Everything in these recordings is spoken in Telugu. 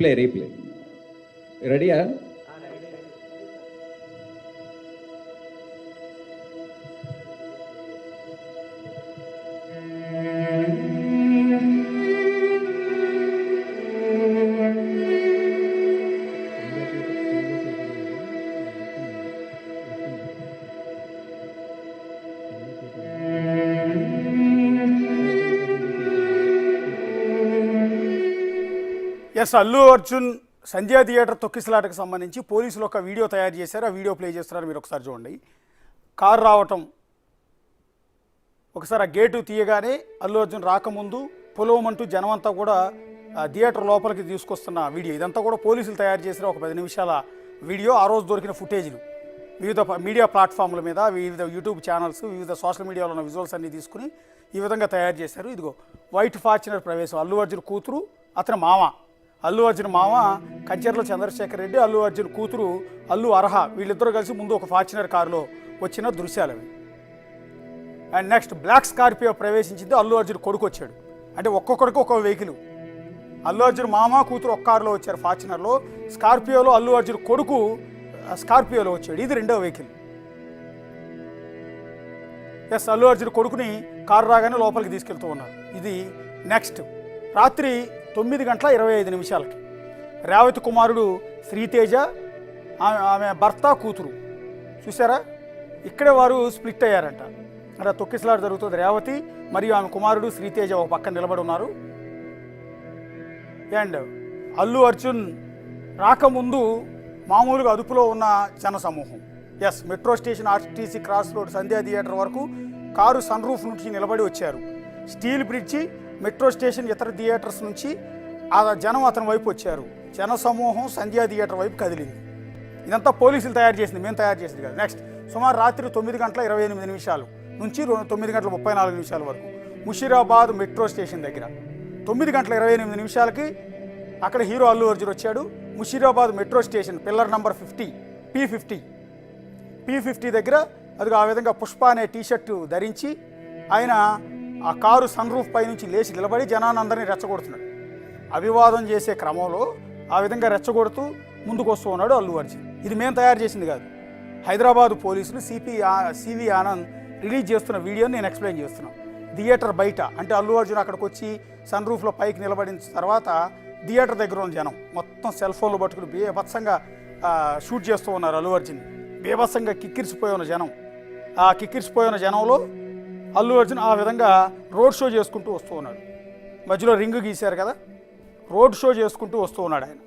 రీప్లే రెడీయా? ఎస్, అల్లు అర్జున్ సంధ్యా థియేటర్ తొక్కిసలాటకు సంబంధించి పోలీసులు ఒక వీడియో తయారు చేశారు. ఆ వీడియో ప్లే చేస్తున్నారు, మీరు ఒకసారి చూడండి. కారు రావటం, ఒకసారి ఆ గేటు తీయగానే అల్లు అర్జున్ రాకముందు పొలవమంటూ జనం అంతా కూడా థియేటర్ లోపలికి తీసుకొస్తున్న వీడియో. ఇదంతా కూడా పోలీసులు తయారు చేసిన ఒక 10 నిమిషాల వీడియో. ఆ రోజు దొరికిన ఫుటేజ్లు వివిధ మీడియా ప్లాట్ఫామ్ల మీద, వివిధ యూట్యూబ్ ఛానల్స్, వివిధ సోషల్ మీడియాలో ఉన్న విజువల్స్ అన్నీ తీసుకుని ఈ విధంగా తయారు చేశారు. ఇదిగో వైట్ ఫార్చునర్ ప్రవేశం, అల్లు అర్జున్ కూతురు, అతని మామ. అల్లు అర్జున్ మామ కంచెర్ల చంద్రశేఖర్ రెడ్డి, అల్లు అర్జున్ కూతురు అల్లు అర్హ, వీళ్ళిద్దరూ కలిసి ముందు ఒక ఫార్చునర్ కారులో వచ్చిన దృశ్యాలు అవి. అండ్ నెక్స్ట్ బ్లాక్ స్కార్పియో ప్రవేశించింది, అల్లు అర్జున్ కొడుకు వచ్చాడు. అంటే ఒక్కొక్కడికి ఒక్కొక్క వెహికల్. అల్లు అర్జున్ మామ కూతురు ఒక్క కారులో వచ్చారు ఫార్చునర్లో. స్కార్పియోలో అల్లు అర్జున్ కొడుకు స్కార్పియోలో వచ్చాడు, ఇది రెండో వెహికల్. ఎస్, అల్లు అర్జున్ కొడుకుని కారు రాగానే లోపలికి తీసుకెళ్తూ ఉన్నారు. ఇది నెక్స్ట్ రాత్రి 9:25 రేవతి కుమారుడు శ్రీతేజ, ఆమె భర్త కూతురు చూసారా, ఇక్కడే వారు స్ప్లిట్ అయ్యారంట. అంటే తొక్కిసలాట జరుగుతుంది. రేవతి మరియు ఆమె కుమారుడు శ్రీతేజ ఒక పక్కన నిలబడి ఉన్నారు. అండ్ అల్లు అర్జున్ రాకముందు మామూలుగా అదుపులో ఉన్న జన సమూహం. Yes, metro station RTC cross road Sandhya theatre వరకు కారు సన్ రూఫ్ నుంచి నిలబడి వచ్చారు. స్టీల్ బ్రిడ్జి, మెట్రో స్టేషన్, ఇతర థియేటర్స్ నుంచి ఆ జనం అతని వైపు వచ్చారు. జన సమూహం సంధ్యా థియేటర్ వైపు కదిలింది. ఇదంతా పోలీసులు తయారు చేసింది, మేము తయారు చేసింది కాదు. నెక్స్ట్ సుమారు రాత్రి 9:28 నుంచి 9:34 వరకు ముషీరాబాద్ మెట్రో స్టేషన్ దగ్గర 9:28 అక్కడ హీరో అల్లు అర్జున్ వచ్చాడు. Musheerabad metro station pillar number 50 P50 దగ్గర అది ఆ విధంగా పుష్ప అనే టీషర్టు ధరించి ఆయన ఆ కారు సన్ రూఫ్ పై నుంచి లేచి నిలబడి జనానందరినీ రెచ్చగొడుతున్నాడు. అభివాదం చేసే క్రమంలో ఆ విధంగా రెచ్చగొడుతూ ముందుకు వస్తూ ఉన్నాడు అల్లు అర్జున్. ఇది మేము తయారు చేసింది కాదు. హైదరాబాద్ పోలీసులు సివి ఆనంద్ రిలీజ్ చేస్తున్న వీడియోని నేను ఎక్స్ప్లెయిన్ చేస్తున్నాను. థియేటర్ బయట అంటే అల్లు అర్జున్ అక్కడికి వచ్చి సన్ రూఫ్లో పైకి నిలబడిన తర్వాత థియేటర్ దగ్గర ఉన్న జనం మొత్తం సెల్ ఫోన్లు పట్టుకుని బీభత్సంగా షూట్ చేస్తూ ఉన్నారు అల్లు అర్జున్. బీభత్సంగా కిక్కిరిసిపోయి ఉన్న జనం. ఆ కిక్కిరిసిపోయి ఉన్న జనంలో అల్లు అర్జున్ ఆ విధంగా రోడ్ షో చేసుకుంటూ వస్తూ ఉన్నాడు. మధ్యలో రింగ్ గీశారు కదా, రోడ్ షో చేసుకుంటూ వస్తూ ఉన్నాడు ఆయన.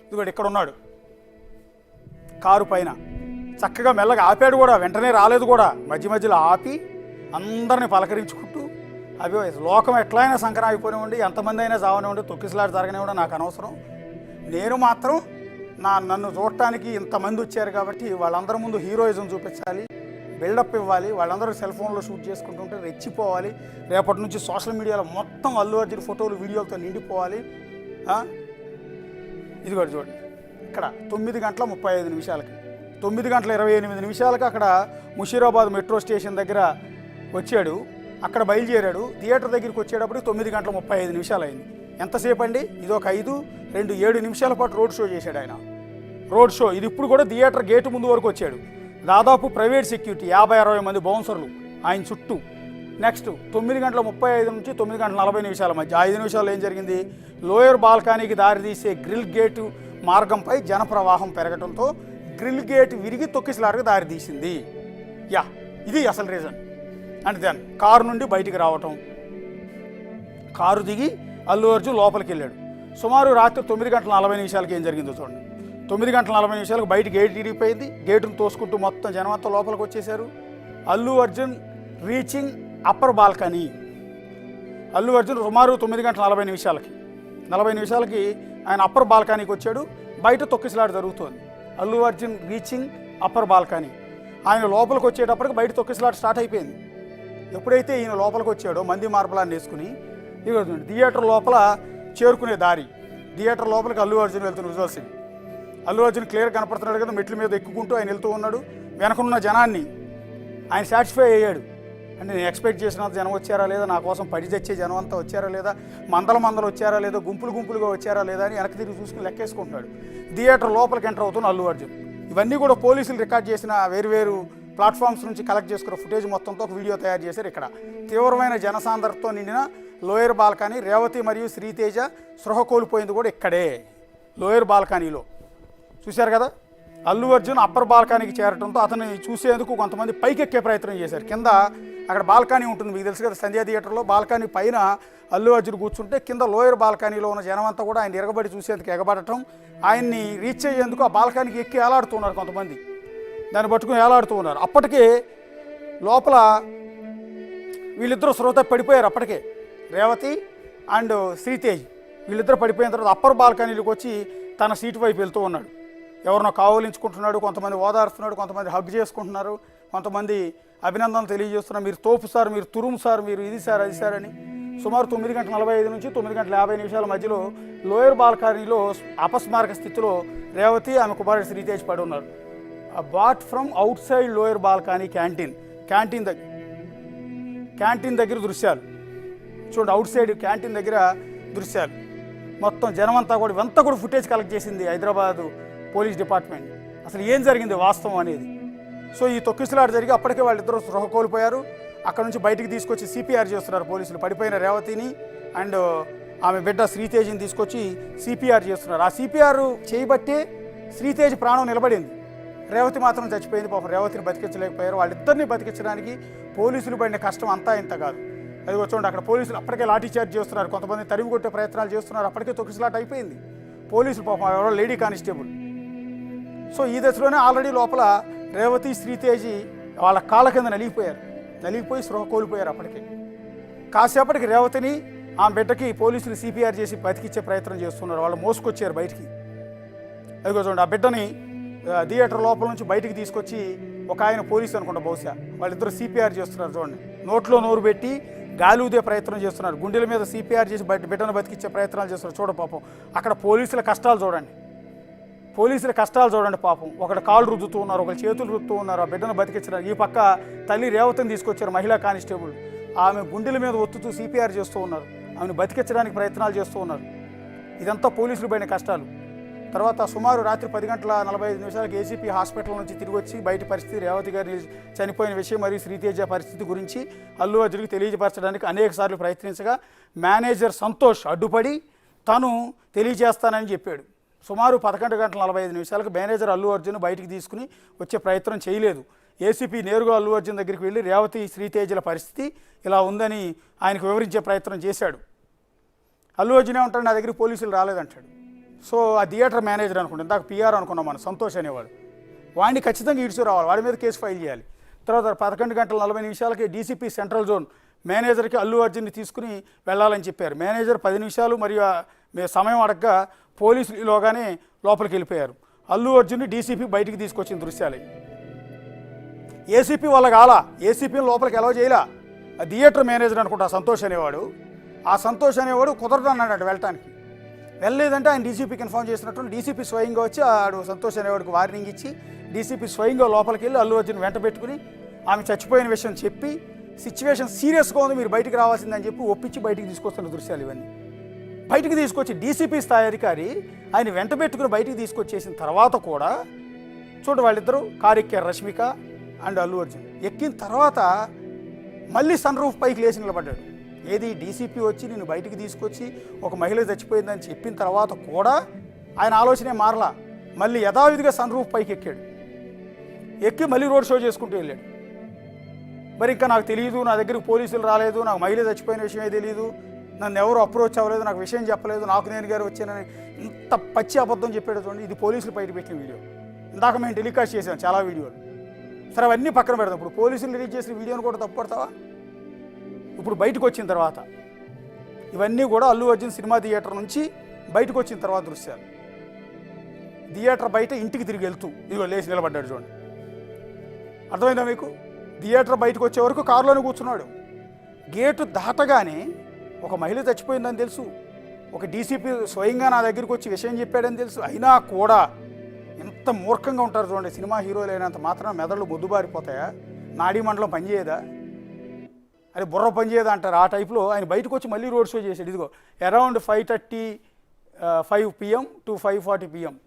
ఇదిగోటి ఇక్కడ ఉన్నాడు కారు పైన. చక్కగా మెల్లగా ఆపాడు కూడా, వెంటనే రాలేదు కూడా. మధ్యలో ఆపి అందరిని పలకరించుకుంటూ అవి లోకం ఎట్లయినా సంక్రాంతిపోనివ్వండి, ఎంతమంది అయినా చావనివ్వండి, తొక్కిసలాట జరగనివ్వండి, నాకు అనవసరం. నేను మాత్రం నన్ను చూడటానికి ఇంతమంది వచ్చారు కాబట్టి వాళ్ళందరి ముందు హీరోయిజం చూపించాలి, బిల్డప్ ఇవ్వాలి. వాళ్ళందరూ సెల్ ఫోన్లో షూట్ చేసుకుంటుంటే రెచ్చిపోవాలి. రేపటి నుంచి సోషల్ మీడియాలో మొత్తం అల్లు అర్జున్ ఫోటోలు వీడియోలతో నిండిపోవాలి. ఇది కూడా చూడండి, ఇక్కడ 9:35 9:28 అక్కడ ముషీరాబాద్ మెట్రో స్టేషన్ దగ్గర వచ్చాడు. అక్కడ బయలుదేరాడు. థియేటర్ దగ్గరికి వచ్చేటప్పుడు 9:35 అయింది. ఎంతసేపు అండి? ఇది ఒక 7 నిమిషాల పాటు రోడ్ షో చేశాడు ఆయన. రోడ్ షో ఇది ఇప్పుడు కూడా థియేటర్ గేటు ముందు వరకు వచ్చాడు. దాదాపు ప్రైవేట్ సెక్యూరిటీ 50-60 మంది బౌన్సర్లు ఆయన చుట్టూ. నెక్స్ట్ 9:35 నుంచి 9:40 మధ్య 5 నిమిషాలు ఏం జరిగింది? లోయర్ బాల్కనీకి దారితీసే గ్రిల్ గేటు మార్గంపై జనప్రవాహం పెరగడంతో గ్రిల్ గేట్ విరిగి తొక్కిసలాటకు దారితీసింది. ఇది అసలు రీజన్. అండ్ దెన్ కారు నుండి బయటికి రావటం, కారు దిగి అల్లు అర్జున్ లోపలికి వెళ్ళాడు. సుమారు రాత్రి 9:40 ఏం జరిగిందో చూడండి. 9:40 బయట గేట్ ఇరిగిపోయింది. గేటును తోసుకుంటూ మొత్తం జనమంతా లోపలికి వచ్చేశారు. Allu Arjun reaching upper balcony. Allu Arjun సుమారు 9:40 ఆయన అప్పర్ బాల్కనీకి వచ్చాడు. బయట తొక్కిసలాట జరుగుతోంది. Allu Arjun reaching upper balcony. ఆయన లోపలికి వచ్చేటప్పటికి బయట తొక్కిసలాట స్టార్ట్ అయిపోయింది. ఎప్పుడైతే ఈయన లోపలికి వచ్చాడో మంది మార్బలాన్ని వేసుకుని ఇక థియేటర్ లోపల చేరుకునే దారి, థియేటర్ లోపలికి అల్లు అర్జున్ వెళ్తున్న విజువల్స్. అల్లు అర్జున్ క్లియర్ కనపడుతున్నాడు కదా, మెట్ల మీద ఎక్కుకుంటూ ఆయన వెళ్తూ ఉన్నాడు. వెనకున్న జనాన్ని ఆయన సాటిస్ఫై అయ్యాడు. అంటే నేను ఎక్స్పెక్ట్ చేసినంత జనం వచ్చారా లేదా, నా కోసం పడి తెచ్చే జనం అంతా వచ్చారా లేదా, మందలు వచ్చారా లేదా, గుంపులుగా వచ్చారా లేదా అని వెనక్కి తిరిగి చూసుకుని లెక్కేసుకుంటున్నాడు. థియేటర్ లోపలికి ఎంటర్ అవుతున్న అల్లు అర్జున్. ఇవన్నీ కూడా పోలీసులు రికార్డ్ చేసిన వేరు ప్లాట్ఫామ్స్ నుంచి కలెక్ట్ చేసుకున్న ఫుటేజ్ మొత్తంతో ఒక వీడియో తయారు చేశారు. ఇక్కడ తీవ్రమైన జనసాంద్రతతో నిండిన లోయర్ బాల్కనీ, రేవతి మరియు శ్రీతేజ స్పృహ కోల్పోయింది కూడా ఇక్కడే లోయర్ బాల్కనీలో. చూశారు కదా, అల్లు అర్జున్ అప్పర్ బాల్కనీకి చేరడంతో అతన్ని చూసేందుకు కొంతమంది పైకెక్కే ప్రయత్నం చేశారు. కింద అక్కడ బాల్కనీ ఉంటుంది, మీకు తెలుసు కదా, సంధ్యా థియేటర్లో బాల్కనీ పైన అల్లు అర్జున్ కూర్చుంటే కింద లోయర్ బాల్కనీలో ఉన్న జనం అంతా కూడా ఆయన ఎగబడి చూసేందుకు ఎగబడటం, ఆయన్ని రీచ్ అయ్యేందుకు ఆ బాల్కనీకి ఎక్కి ఏలాడుతున్నారు కొంతమంది, దాన్ని పట్టుకుని ఏలాడుతూ ఉన్నారు. అప్పటికే లోపల వీళ్ళిద్దరూ శ్రోత పడిపోయారు. అప్పటికే రేవతి అండ్ శ్రీతేజ్ వీళ్ళిద్దరు పడిపోయిన తర్వాత అప్పర్ బాల్కనీలకు వచ్చి తన సీటు వైపు వెళ్తూ ఉన్నాడు. ఎవరినో కావలించుకుంటున్నాడు, కొంతమంది ఓదారుస్తున్నాడు, కొంతమంది హగ్ చేసుకుంటున్నారు, కొంతమంది అభినందనలు తెలియజేస్తున్నారు. మీరు తోపు సార్, మీరు తురుము సార్, మీరు ఇది సార్ అది సార్ అని. సుమారు 9:45 నుంచి 9:50 మధ్యలో లోయర్ బాల్కనీలో అపస్మారక స్థితిలో రేవతి ఆమె కుమారుడు శ్రీతేజ్ పడి ఉన్నారు. Bought from out side lower balcony canteen దగ్గర దృశ్యాలు చూడండి. అవుట్ సైడ్ క్యాంటీన్ దగ్గర దృశ్యాలు మొత్తం జనమంతా కూడా ఇవంతా కూడా ఫుటేజ్ కలెక్ట్ చేసింది హైదరాబాదు పోలీస్ డిపార్ట్మెంట్. అసలు ఏం జరిగింది వాస్తవం అనేది. సో ఈ తొక్కిసలాట జరిగి అప్పటికే వాళ్ళిద్దరూ స్పృహ కోల్పోయారు. అక్కడ నుంచి బయటికి తీసుకొచ్చి సిపిఆర్ చేస్తున్నారు పోలీసులు. పడిపోయిన రేవతిని అండ్ ఆమె బిడ్డ శ్రీతేజ్ని తీసుకొచ్చి సిపిఆర్ చేస్తున్నారు. ఆ సిపిఆర్ చేయబట్టే శ్రీతేజ్ ప్రాణం నిలబడింది, రేవతి మాత్రం చచ్చిపోయింది. పాపం రేవతిని బతికించలేకపోయారు. వాళ్ళిద్దరిని బతికించడానికి పోలీసులు పడిన కష్టం అంతా ఇంత కాదు. అది చూడండి, అక్కడ పోలీసులు అప్పటికే లాఠీ చార్జ్ చేస్తున్నారు, కొంతమంది తరిమి కొట్టే ప్రయత్నాలు చేస్తున్నారు. అప్పటికే తొక్కిసలాట అయిపోయింది. పోలీసులు పాపం ఎవరో లేడీ కానిస్టేబుల్. సో ఈ దశలోనే ఆల్రెడీ లోపల రేవతి శ్రీతేజి వాళ్ళ కాళ్ళ కింద నలిగిపోయి స్పృహ కోల్పోయారు. అప్పటికే కాసేపటికి రేవతిని ఆమె బిడ్డకి పోలీసులు సిపిఆర్ చేసి బతికిచ్చే ప్రయత్నం చేస్తున్నారు. వాళ్ళు మోసుకొచ్చారు బయటికి. అది చూడండి, ఆ బిడ్డని థియేటర్ లోపల నుంచి బయటికి తీసుకొచ్చి ఒక ఆయన పోలీసు అనుకుంటా బహుశా, వాళ్ళిద్దరు సిపిఆర్ చేస్తున్నారు. చూడండి, నోట్లో నోరు పెట్టి గాలి ఊదే ప్రయత్నం చేస్తున్నారు, గుండెల మీద సిపిఆర్ చేసి బిడ్డను బతికిచ్చే ప్రయత్నాలు చేస్తున్నారు. చూడ పాపం అక్కడ పోలీసుల కష్టాలు చూడండి. పాపం ఒకటి కాళ్ళు రుద్దుతూ ఉన్నారు, ఒకరు చేతులు రుద్దుతూ ఉన్నారు ఆ బిడ్డను బతికించడానికి. ఈ పక్క తల్లి రేవతిని తీసుకొచ్చారు మహిళా కానిస్టేబుల్, ఆమె గుండెల మీద ఒత్తుతూ సిపిఆర్ చేస్తూ ఉన్నారు, ఆమెను బతికించడానికి ప్రయత్నాలు చేస్తూ ఉన్నారు. ఇదంతా పోలీసులు పడిన కష్టాలు. తర్వాత సుమారు రాత్రి 10:45 ఏసీపీ హాస్పిటల్ నుంచి తిరిగి వచ్చి బయట పరిస్థితి, రేవతి గారి చనిపోయిన విషయం మరియు శ్రీతేజ పరిస్థితి గురించి అల్లు అర్జున్కి తెలియజపరచడానికి అనేకసార్లు ప్రయత్నించగా మేనేజర్ సంతోష్ అడ్డుపడి తను తెలియజేస్తానని చెప్పాడు. సుమారు 11:45 మేనేజర్ అల్లు అర్జున్ బయటికి తీసుకుని వచ్చే ప్రయత్నం చేయలేదు. ఏసీపీ నేరుగా అల్లు అర్జున్ దగ్గరికి వెళ్ళి రేవతి శ్రీతేజల పరిస్థితి ఇలా ఉందని ఆయనకు వివరించే ప్రయత్నం చేశాడు. అల్లు అర్జున్ ఏమంటాడు, నా దగ్గరికి పోలీసులు రాలేదంటాడు. సో ఆ థియేటర్ మేనేజర్ అనుకుంటాం, ఇందాక పిఆర్ అనుకున్నాం మనం, సంతోష్ అనేవాడు, వాడిని ఖచ్చితంగా ఈడ్చు రావాలి, వాడి మీద కేసు ఫైల్ చేయాలి. తర్వాత 11:40 డీసీపీ సెంట్రల్ జోన్ మేనేజర్కి అల్లు అర్జున్ని తీసుకుని వెళ్ళాలని చెప్పారు. మేనేజర్ 10 నిమిషాలు మరియు సమయం అడగగా పోలీసులు ఈలోగానే లోపలికి వెళ్ళిపోయారు. అల్లు అర్జున్ని డీసీపీ బయటికి తీసుకొచ్చిన దృశ్యాలు. ఏసీపీ వాళ్ళ కాల, ఏసీపీని లోపలికి ఎలా చేయలా, ఆ థియేటర్ మేనేజర్ అనుకుంటా సంతోష్ అనేవాడు. ఆ సంతోష్ అనేవాడు కుదరదు అన్నాడు వెళ్ళటానికి. వెళ్ళలేదంటే ఆయన డీసీపీకి ఇన్ఫార్మ్ చేసినట్టు డీసీపీ స్వయంగా వచ్చి ఆడు సంతోష్ అనేవాడికి వార్నింగ్ ఇచ్చి డీసీపీ స్వయంగా లోపలికి వెళ్ళి అల్లు అర్జున్ వెంట పెట్టుకుని ఆమె చచ్చిపోయిన విషయం చెప్పి సిచ్యువేషన్ సీరియస్గా ఉంది, మీరు బయటికి రావాల్సిందని చెప్పి ఒప్పించి బయటికి తీసుకొస్తున్న దృశ్యాలు ఇవన్నీ. బయటికి తీసుకొచ్చి డీసీపీ స్థాయి అధికారి ఆయన వెంట పెట్టుకుని బయటికి తీసుకొచ్చేసిన తర్వాత కూడా చూడండి, వాళ్ళిద్దరూ కారు ఎక్కారు, రష్మిక అండ్ అల్లు అర్జున్. ఎక్కిన తర్వాత మళ్ళీ సన్ రూఫ్ పైకి లేచి నిలబడ్డాడు. ఏది, డీసీపీ వచ్చి నేను బయటికి తీసుకొచ్చి ఒక మహిళ చచ్చిపోయిందని చెప్పిన తర్వాత కూడా ఆయన ఆలోచనే మారలా. మళ్ళీ యథావిధిగా సన్ రూఫ్ పైకి ఎక్కి మళ్ళీ రోడ్ షో చేసుకుంటూ వెళ్ళాడు. మరి ఇంకా నాకు తెలియదు, నా దగ్గరికి పోలీసులు రాలేదు, నాకు మహిళ చచ్చిపోయిన విషయమే తెలియదు, నన్ను ఎవరు అప్రోచ్ అవ్వలేదు, నాకు విషయం చెప్పలేదు, నాకు నేను గారు వచ్చానని ఇంత పచ్చి అబద్ధం చెప్పాడు. చూడండి, ఇది పోలీసులు బయట పెట్టిన వీడియో. ఇందాక మేము టెలికాస్ట్ చేసాం చాలా వీడియోలు. సరే అవన్నీ పక్కన పెడతాం. ఇప్పుడు పోలీసులు రిలీజ్ చేసిన వీడియోని కూడా తప్పుపడతావా? ఇప్పుడు బయటకు వచ్చిన తర్వాత ఇవన్నీ కూడా అల్లు అర్జున్ సినిమా థియేటర్ నుంచి బయటకు వచ్చిన తర్వాత దృశ్యాలు. థియేటర్ బయట ఇంటికి తిరిగి వెళ్తూ ఇదిగో లేచి నిలబడ్డాడు. చూడండి, అర్థమైందా మీకు? థియేటర్ బయటకు వచ్చే వరకు కారులోనే కూర్చున్నాడు. గేటు దాటగానే ఒక మహిళ చచ్చిపోయిందని తెలుసు, ఒక డీసీపీ స్వయంగా నా దగ్గరికి వచ్చి విషయం చెప్పాడని తెలుసు. అయినా కూడా ఎంత మూర్ఖంగా ఉంటారు చూడండి. సినిమా హీరోలు అయినంత మాత్రం మెదళ్ళు బొద్దుబారిపోతాయా? నాడీ మండలం పనిచేయదా? అది బుర్ర పనిచేయదు అంటారు. ఆ టైప్లో ఆయన బయటకు వచ్చి మళ్ళీ రోడ్ షో చేశాడు. ఇదిగో అరౌండ్ 5:35 PM to 5:40 PM